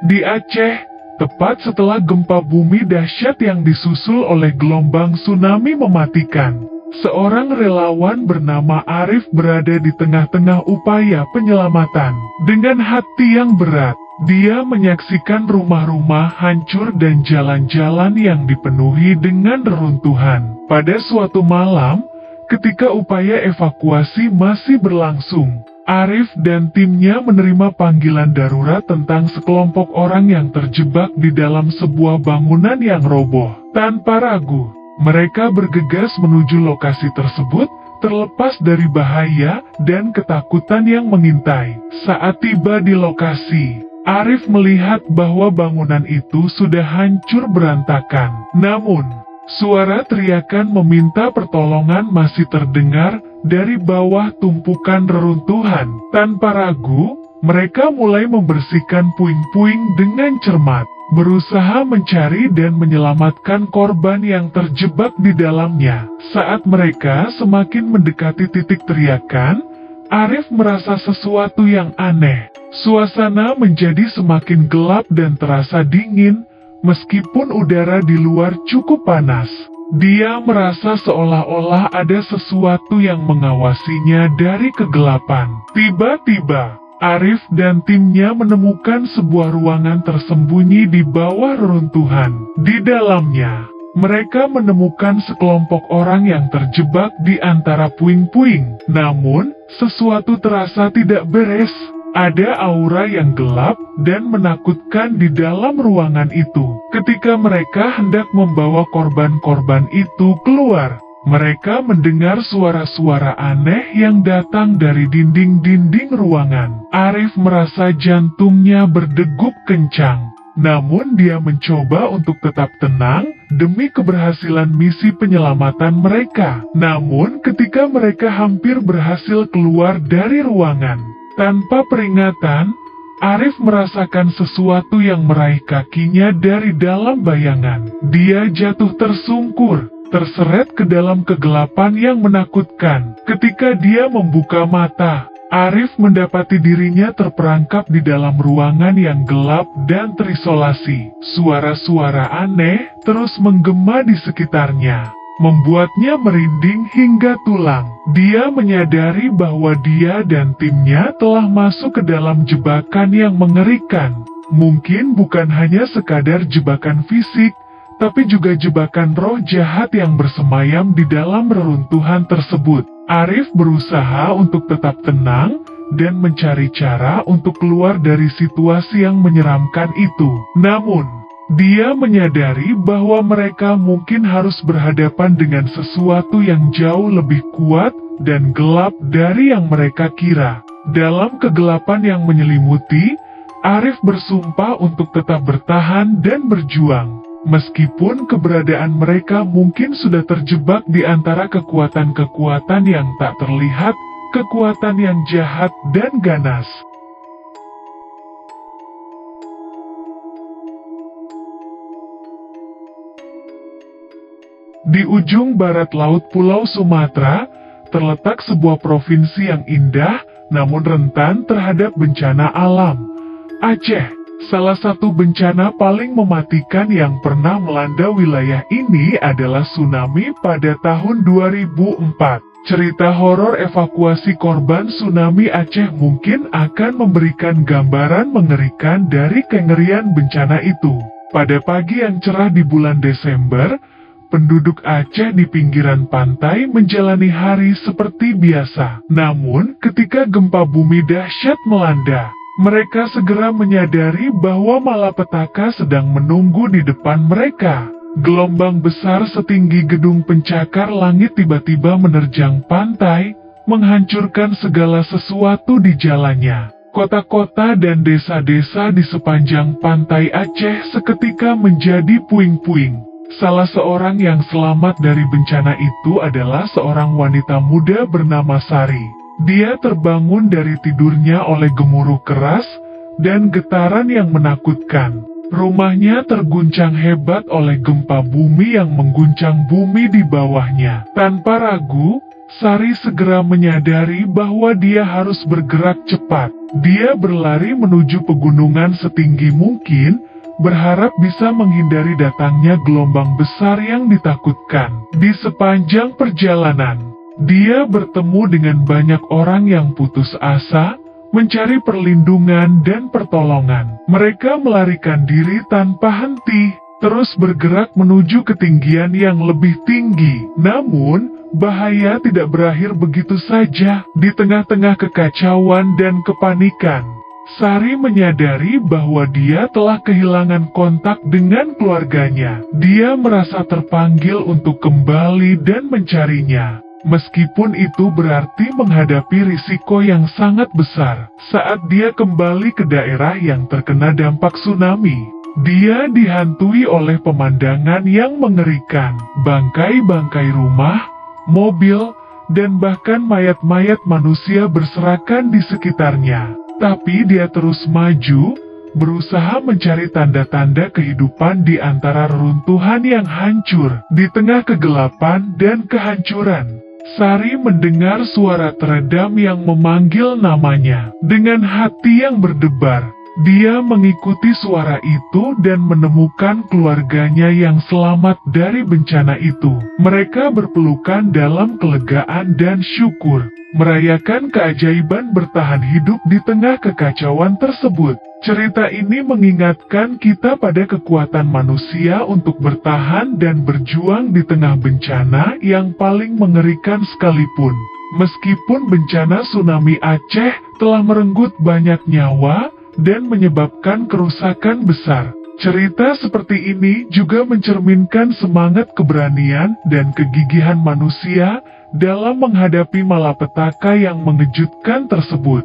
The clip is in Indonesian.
Di Aceh, tepat setelah gempa bumi dahsyat yang disusul oleh gelombang tsunami mematikan, seorang relawan bernama Arif berada di tengah-tengah upaya penyelamatan. Dengan hati yang berat, dia menyaksikan rumah-rumah hancur dan jalan-jalan yang dipenuhi dengan reruntuhan. Pada suatu malam, ketika upaya evakuasi masih berlangsung, Arif dan timnya menerima panggilan darurat tentang sekelompok orang yang terjebak di dalam sebuah bangunan yang roboh. Tanpa ragu, mereka bergegas menuju lokasi tersebut, terlepas dari bahaya dan ketakutan yang mengintai. Saat tiba di lokasi, Arif melihat bahwa bangunan itu sudah hancur berantakan. Namun, suara teriakan meminta pertolongan masih terdengar dari bawah tumpukan reruntuhan. Tanpa ragu, mereka mulai membersihkan puing-puing dengan cermat, berusaha mencari dan menyelamatkan korban yang terjebak di dalamnya. Saat mereka semakin mendekati titik teriakan, Arif merasa sesuatu yang aneh. Suasana menjadi semakin gelap dan terasa dingin, meskipun udara di luar cukup panas. Dia merasa seolah-olah ada sesuatu yang mengawasinya dari kegelapan. Tiba-tiba, Arif dan timnya menemukan sebuah ruangan tersembunyi di bawah reruntuhan. Di dalamnya, mereka menemukan sekelompok orang yang terjebak di antara puing-puing. Namun, sesuatu terasa tidak beres. Ada aura yang gelap dan menakutkan di dalam ruangan itu. Ketika mereka hendak membawa korban-korban itu keluar, mereka mendengar suara-suara aneh yang datang dari dinding-dinding ruangan. Arif merasa jantungnya berdegup kencang. Namun dia mencoba untuk tetap tenang demi keberhasilan misi penyelamatan mereka. Namun ketika mereka hampir berhasil keluar dari ruangan, tanpa peringatan, Arif merasakan sesuatu yang meraih kakinya dari dalam bayangan. Dia jatuh tersungkur, terseret ke dalam kegelapan yang menakutkan. Ketika dia membuka mata, Arif mendapati dirinya terperangkap di dalam ruangan yang gelap dan terisolasi. Suara-suara aneh terus menggema di sekitarnya, membuatnya merinding hingga tulang. Dia menyadari bahwa dia dan timnya telah masuk ke dalam jebakan yang mengerikan. Mungkin bukan hanya sekadar jebakan fisik, tapi juga jebakan roh jahat yang bersemayam di dalam reruntuhan tersebut. Arif berusaha untuk tetap tenang dan mencari cara untuk keluar dari situasi yang menyeramkan itu. Namun, dia menyadari bahwa mereka mungkin harus berhadapan dengan sesuatu yang jauh lebih kuat dan gelap dari yang mereka kira. Dalam kegelapan yang menyelimuti, Arif bersumpah untuk tetap bertahan dan berjuang. Meskipun keberadaan mereka mungkin sudah terjebak di antara kekuatan-kekuatan yang tak terlihat, kekuatan yang jahat dan ganas. Di ujung barat laut Pulau Sumatera, terletak sebuah provinsi yang indah, namun rentan terhadap bencana alam. Aceh, salah satu bencana paling mematikan yang pernah melanda wilayah ini adalah tsunami pada tahun 2004. Cerita horor evakuasi korban tsunami Aceh mungkin akan memberikan gambaran mengerikan dari kengerian bencana itu. Pada pagi yang cerah di bulan Desember, penduduk Aceh di pinggiran pantai menjalani hari seperti biasa. Namun, ketika gempa bumi dahsyat melanda, mereka segera menyadari bahwa malapetaka sedang menunggu di depan mereka. Gelombang besar setinggi gedung pencakar langit tiba-tiba menerjang pantai, menghancurkan segala sesuatu di jalannya. Kota-kota dan desa-desa di sepanjang pantai Aceh seketika menjadi puing-puing. Salah seorang yang selamat dari bencana itu adalah seorang wanita muda bernama Sari. Dia terbangun dari tidurnya oleh gemuruh keras dan getaran yang menakutkan. Rumahnya terguncang hebat oleh gempa bumi yang mengguncang bumi di bawahnya. Tanpa ragu, Sari segera menyadari bahwa dia harus bergerak cepat. Dia berlari menuju pegunungan setinggi mungkin, berharap bisa menghindari datangnya gelombang besar yang ditakutkan. Di sepanjang perjalanan, dia bertemu dengan banyak orang yang putus asa, mencari perlindungan dan pertolongan. Mereka melarikan diri tanpa henti, terus bergerak menuju ketinggian yang lebih tinggi. Namun, bahaya tidak berakhir begitu saja. Di tengah-tengah kekacauan dan kepanikan, Sari menyadari bahwa dia telah kehilangan kontak dengan keluarganya. Dia merasa terpanggil untuk kembali dan mencarinya. Meskipun itu berarti menghadapi risiko yang sangat besar. Saat dia kembali ke daerah yang terkena dampak tsunami, dia dihantui oleh pemandangan yang mengerikan. Bangkai-bangkai rumah, mobil, dan bahkan mayat-mayat manusia berserakan di sekitarnya. Tapi dia terus maju, berusaha mencari tanda-tanda kehidupan di antara reruntuhan yang hancur. Di tengah kegelapan dan kehancuran, Sari mendengar suara teredam yang memanggil namanya. Dengan hati yang berdebar, dia mengikuti suara itu dan menemukan keluarganya yang selamat dari bencana itu. Mereka berpelukan dalam kelegaan dan syukur, merayakan keajaiban bertahan hidup di tengah kekacauan tersebut. Cerita ini mengingatkan kita pada kekuatan manusia untuk bertahan dan berjuang di tengah bencana yang paling mengerikan sekalipun. Meskipun bencana tsunami Aceh telah merenggut banyak nyawa dan menyebabkan kerusakan besar, cerita seperti ini juga mencerminkan semangat keberanian dan kegigihan manusia dalam menghadapi malapetaka yang mengejutkan tersebut.